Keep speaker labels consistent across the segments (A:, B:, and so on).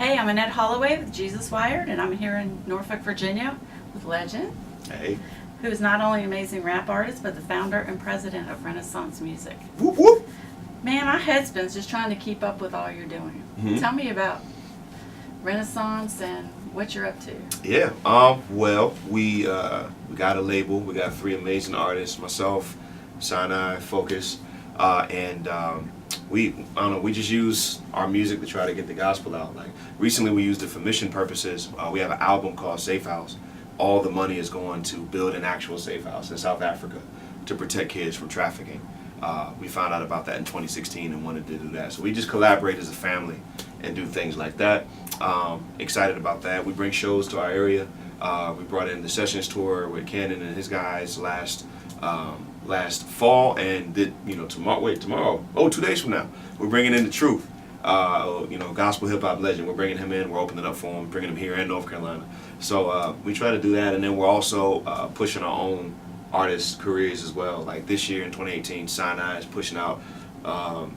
A: Hey, I'm Annette Holloway with JesusWired, and I'm here in Norfolk, Virginia with Legin,
B: Hey.
A: who is not only an amazing rap artist, but the founder and president of Renaissance Music.
B: Whoop whoop.
A: Man, my head spins just trying to keep up with all you're doing. Tell me about Renaissance and what you're up to.
B: Yeah. Well, we got a label. We got three amazing artists. Myself, Sinai, Focus, and we I don't know. We just use our music to try to get the gospel out. Like recently, we used it for mission purposes. We have an album called Safe House. All the money is going to build an actual safe house in South Africa to protect kids from trafficking. We found out about that in 2016 and wanted to do that. So we just collaborate as a family and do things like that. Excited about that. We bring shows to our area. We brought in the Sessions tour with Cannon and his guys last fall, and did tomorrow? Oh, 2 days from now, we're bringing in the T.R.U.T.H. Gospel hip hop legend. We're bringing him in. We're opening up for him, bringing him here in North Carolina. So we try to do that, and then we're also pushing our own artists' careers as well. Like this year in 2018, Sinai is pushing out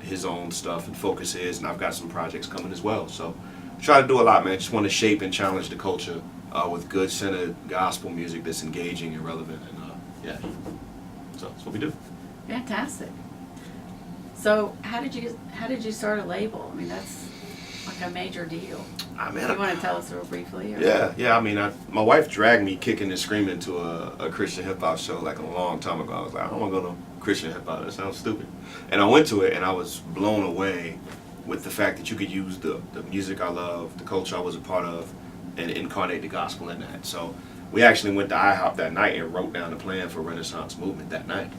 B: his own stuff and Focus is, and I've got some projects coming as well. So try to do a lot, man. Just want to shape and challenge the culture with good centered gospel music that's engaging and relevant, and so that's what we do.
A: Fantastic. So how did you start a label? I mean, that's like a major deal. You want to tell us real briefly? Or?
B: Yeah. I mean, my wife dragged me kicking and screaming to a Christian hip hop show like a long time ago. I was like, I don't want to go to Christian hip hop. That sounds stupid. And I went to it, and I was blown away with the fact that you could use the music I love, the culture I was a part of, and incarnate the gospel in that. So we actually went to IHOP that night and wrote down a plan for Renaissance Movement that night.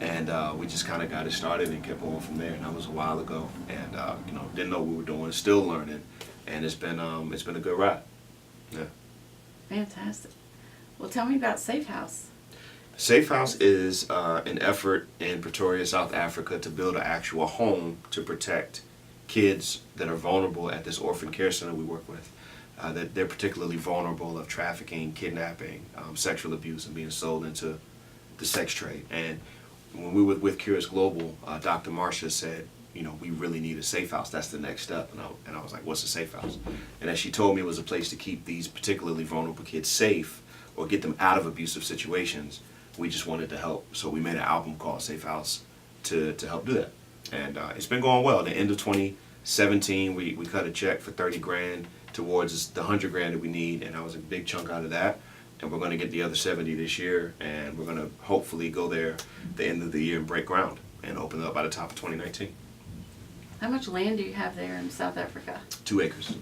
B: And we just kind of got it started and kept going from there. And that was a while ago, and didn't know what we were doing, still learning, and it's been a good ride. Yeah.
A: Fantastic. Well, tell me about Safe House.
B: Safe House is an effort in Pretoria, South Africa, to build an actual home to protect kids that are vulnerable at this orphan care center we work with. That they're particularly vulnerable of trafficking, kidnapping, sexual abuse, and being sold into the sex trade. And when we were with Curious Global, Dr. Marcia said, we really need a safe house. That's the next step. And I was like, what's a safe house? And as she told me, it was a place to keep these particularly vulnerable kids safe or get them out of abusive situations. We just wanted to help. So we made an album called Safe House to help do that. And it's been going well. At the end of 2017, we cut a check for 30 grand towards the 100 grand that we need. And that was a big chunk out of that. And we're going to get the other 70 this year, and we're going to hopefully go there the end of the year and break ground and open up by the top of 2019.
A: How much land do you have there in South Africa?
B: 2 acres.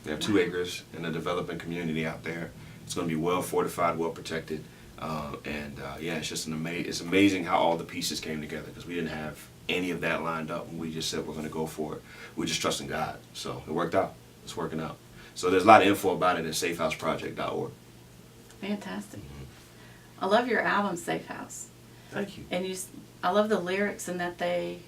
B: We have 2 acres in a developing community out there. It's going to be well fortified, well protected, it's just it's amazing how all the pieces came together, because we didn't have any of that lined up, and we just said we're going to go for it. We're just trusting God, so it worked out. It's working out. So there's a lot of info about it at safehouseproject.org.
A: Fantastic. I love your album, Safe House.
B: Thank you.
A: And I love the lyrics, and that they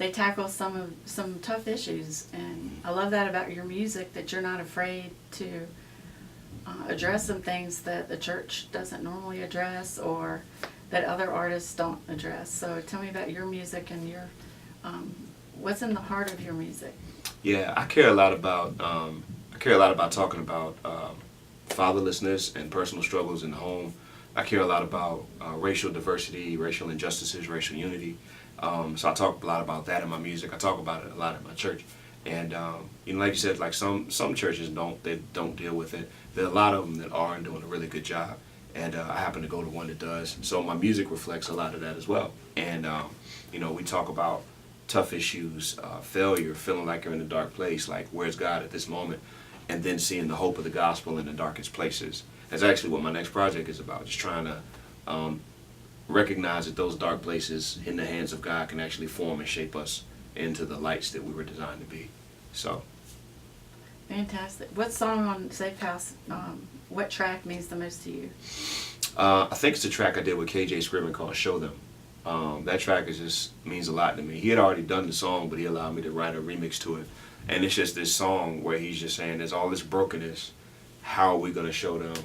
A: tackle some tough issues, and I love that about your music, that you're not afraid to address some things that the church doesn't normally address, or that other artists don't address. So tell me about your music and your what's in the heart of your music.
B: Yeah, I care a lot about talking about fatherlessness and personal struggles in the home. I care a lot about racial diversity, racial injustices, racial unity. So I talk a lot about that in my music. I talk about it a lot in my church. And like you said, like some churches don't deal with it. There are a lot of them that are and doing a really good job. And I happen to go to one that does. So my music reflects a lot of that as well. And we talk about tough issues, failure, feeling like you're in a dark place, like where's God at this moment, and then seeing the hope of the gospel in the darkest places. That's actually what my next project is about, just trying to recognize that those dark places in the hands of God can actually form and shape us into the lights that we were designed to be. So.
A: Fantastic. What song on Safe House, what track means the most to you?
B: I think it's the track I did with KJ Scriven called Show Them. That track means a lot to me. He had already done the song, but he allowed me to write a remix to it. And it's just this song where he's just saying there's all this brokenness. How are we going to show them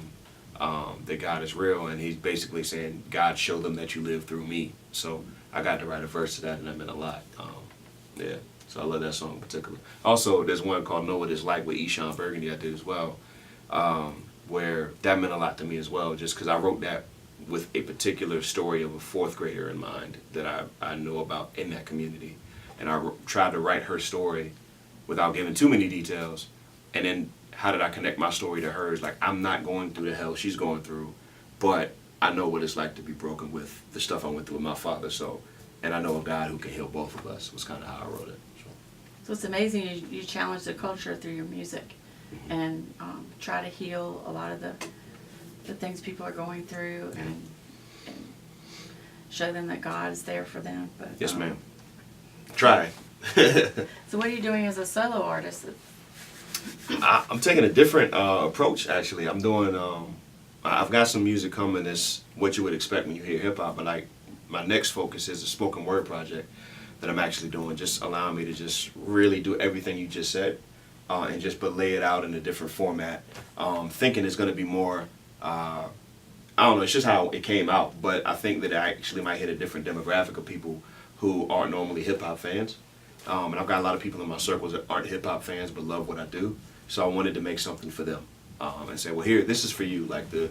B: that God is real? And he's basically saying, God, show them that you live through me. So I got to write a verse to that, and that meant a lot. So I love that song in particular. Also, there's one called Know What It's Like with Eshawn Burgundy I did as well, where that meant a lot to me as well, just because I wrote that with a particular story of a fourth grader in mind that I know about in that community. And I tried to write her story without giving too many details. And then how did I connect my story to hers? Like, I'm not going through the hell she's going through, but I know what it's like to be broken with the stuff I went through with my father. So, and I know a God who can heal both of us was kind of how I wrote it.
A: So it's amazing you challenge the culture through your music and try to heal a lot of the things people are going through and show them that God is there for them. But,
B: yes, ma'am. Try.
A: So what are you doing as a solo artist?
B: I'm taking a different approach, actually. I'm doing, I've got some music coming that's what you would expect when you hear hip-hop, but like my next focus is a spoken word project that I'm actually doing, just allowing me to just really do everything you just said and just but lay it out in a different format. Thinking it's going to be more, I don't know, it's just how it came out, but I think that I actually might hit a different demographic of people who aren't normally hip-hop fans. And I've got a lot of people in my circles that aren't hip-hop fans but love what I do. So I wanted to make something for them and say, well, here, this is for you. Like the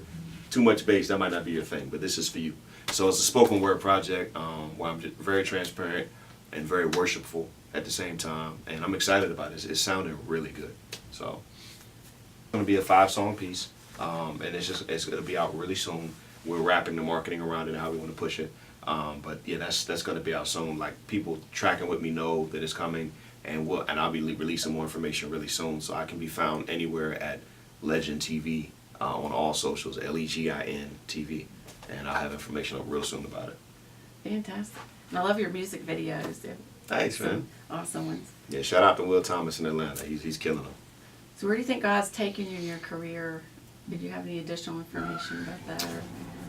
B: too much bass, that might not be your thing, but this is for you. So it's a spoken word project where I'm just very transparent and very worshipful at the same time. And I'm excited about it. It's sounding really good. So it's going to be a 5-song piece. And it's going to be out really soon. We're wrapping the marketing around it and how we want to push it. But yeah, that's going to be out soon. Like people tracking with me know that it's coming, and I'll be releasing more information really soon. So I can be found anywhere at Legin TV on all socials, Legin TV, and I'll have information up real soon about it.
A: Fantastic. And I love your music videos. They're
B: Thanks, man.
A: Awesome ones.
B: Yeah, shout out to Will Thomas in Atlanta. He's killing them.
A: So where do you think God's taking you in your career? Did you have any additional information about that? Or?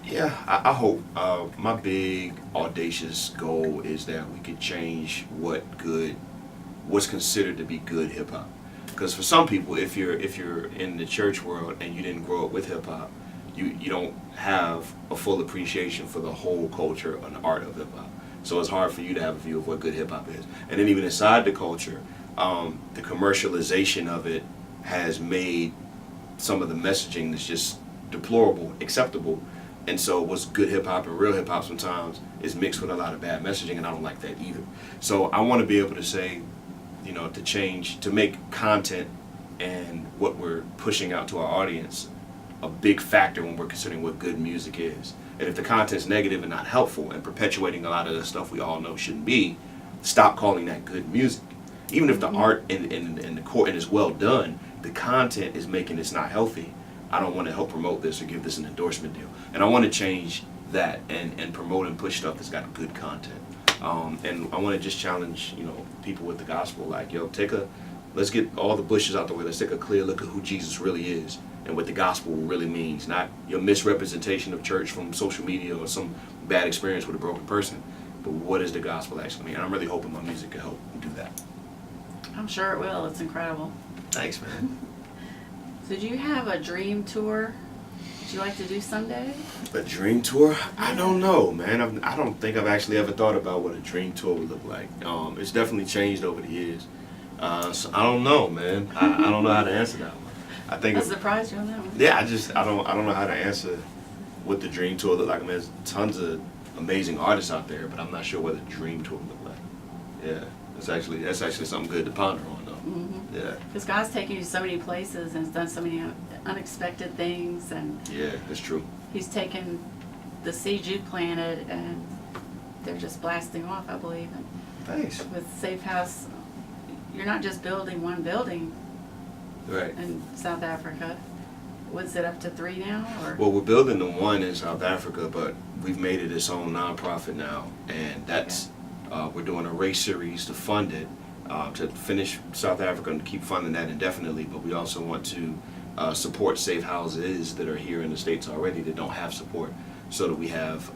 B: Yeah, I hope. My big audacious goal is that we could change what's considered to be good hip hop. Because for some people, if you're in the church world and you didn't grow up with hip hop, you don't have a full appreciation for the whole culture and art of hip hop. So it's hard for you to have a view of what good hip hop is. And then even inside the culture, the commercialization of it has made some of the messaging that's just deplorable acceptable. And so what's good hip hop and real hip hop sometimes is mixed with a lot of bad messaging, and I don't like that either. So I want to be able to say, to make content and what we're pushing out to our audience a big factor when we're considering what good music is. And if the content's negative and not helpful and perpetuating a lot of the stuff we all know shouldn't be, stop calling that good music. Even if the art and the core and is well done, the content is making this not healthy. I don't want to help promote this or give this an endorsement deal. And I want to change that and promote and push stuff that's got good content. And I want to just challenge, people with the gospel. Like, let's get all the bushes out the way. Let's take a clear look at who Jesus really is and what the gospel really means. Not your misrepresentation of church from social media or some bad experience with a broken person. But what does the gospel actually mean? And I'm really hoping my music can help do that.
A: I'm sure it will. It's incredible.
B: Thanks, man.
A: So do you have a dream tour that you like to do someday?
B: A dream tour? I don't know, man. I don't think I've actually ever thought about what a dream tour would look like. It's definitely changed over the years. So I don't know, man. I don't know how to answer that one. I think
A: I surprised you on that one.
B: Yeah, I don't know how to answer what the dream tour look like. I mean, there's tons of amazing artists out there, but I'm not sure what a dream tour would look like. Yeah, that's actually something good to ponder on, though.
A: Mm-hmm.
B: Yeah.
A: Because God's taken you so many places and has done so many unexpected things, and
B: yeah, that's true.
A: He's taken the seeds you planted, and they're just blasting off, I believe. And
B: Thanks.
A: with Safe House, you're not just building one building
B: Right.
A: in South Africa. Was it up to 3 now? Or?
B: Well, we're building the one in South Africa, but we've made it its own nonprofit now, and that's we're doing a race series to fund it, to finish South Africa and keep funding that indefinitely. But we also want to support safe houses that are here in the States already that don't have support, so that we have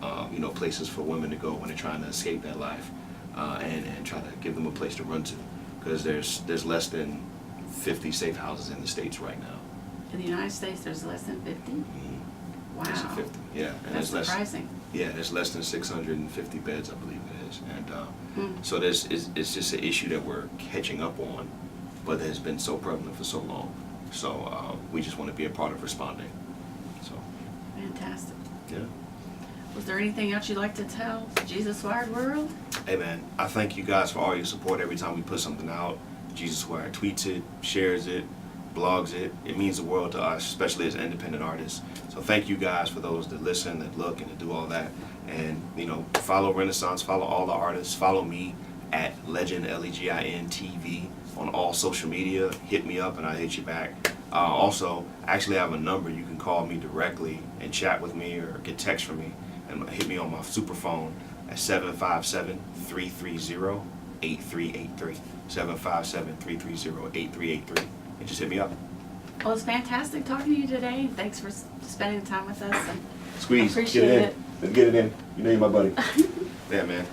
B: places for women to go when they're trying to escape that life, and try to give them a place to run to, because there's less than 50 safe houses in the States right now.
A: In the United States, there's less than 50.
B: Mm-hmm.
A: Wow.
B: It's a 50. Yeah, and
A: That's
B: it's less.
A: surprising.
B: Yeah, there's less than 650 beds, I believe it is, and
A: Hmm.
B: so it's just an issue that we're catching up on, but has been so prevalent for so long. So we just want to be a part of responding. So
A: Fantastic.
B: yeah.
A: Was there anything else you'd like to tell Jesus Wired World?
B: Hey man, I thank you guys for all your support every time we put something out. JesusWired tweets it, shares it, blogs it. It means the world to us, especially as independent artists. So thank you guys for those that listen, that look, and that do all that. And follow Renaissance, follow all the artists, follow me at Legin Legin TV on all social media. Hit me up and I'll hit you back. Also, I actually have a number you can call me directly and chat with me or get text from me and hit me on my super phone at 757-330-8383. 757-330-8383. And just hit me up.
A: Well, it's fantastic talking to you today. Thanks for spending time with us. And
B: Squeeze,
A: appreciate
B: get it in.
A: it.
B: Let's get it in. You know you're my buddy. Yeah, man.